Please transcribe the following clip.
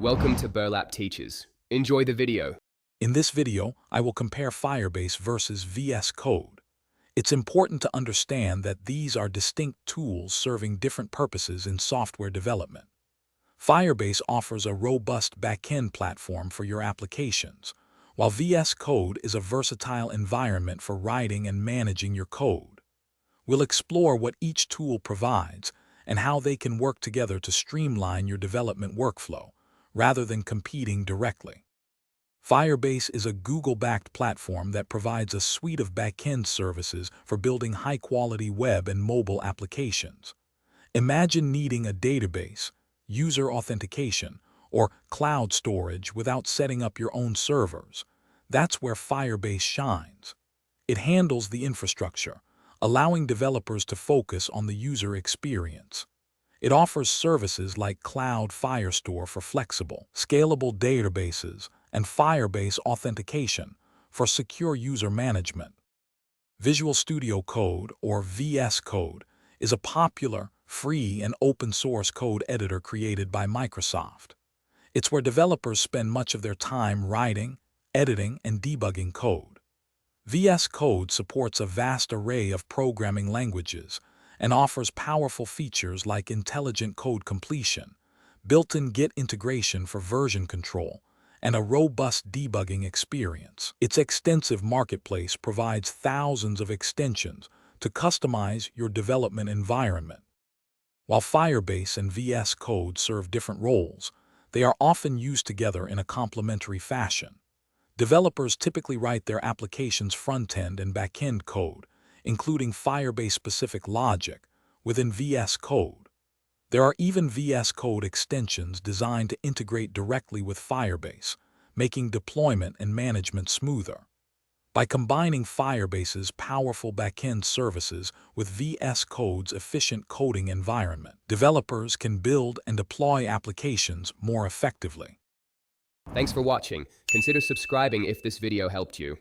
Welcome to Burlap Teachers. Enjoy the video. In this video, I will compare Firebase versus VS Code. It's important to understand that these are distinct tools serving different purposes in software development. Firebase offers a robust backend platform for your applications, while VS Code is a versatile environment for writing and managing your code. We'll explore what each tool provides and how they can work together to streamline your development workflow, rather than competing directly. Firebase is a Google-backed platform that provides a suite of backend services for building high-quality web and mobile applications. Imagine needing a database, user authentication, or cloud storage without setting up your own servers. That's where Firebase shines. It handles the infrastructure, allowing developers to focus on the user experience. It offers services like Cloud Firestore for flexible, scalable databases and Firebase authentication for secure user management. Visual Studio Code, or VS Code, is a popular, free, and open-source code editor created by Microsoft. It's where developers spend much of their time writing, editing, and debugging code. VS Code supports a vast array of programming languages and offers powerful features like intelligent code completion, built-in Git integration for version control, and a robust debugging experience. Its extensive marketplace provides thousands of extensions to customize your development environment. While Firebase and VS Code serve different roles, they are often used together in a complementary fashion. Developers typically write their application's front-end and back-end code, including Firebase-specific logic, within VS Code. There are even VS Code extensions designed to integrate directly with Firebase, making deployment and management smoother. By combining Firebase's powerful backend services with VS Code's efficient coding environment, developers can build and deploy applications more effectively. Thanks for watching. Consider subscribing if this video helped you.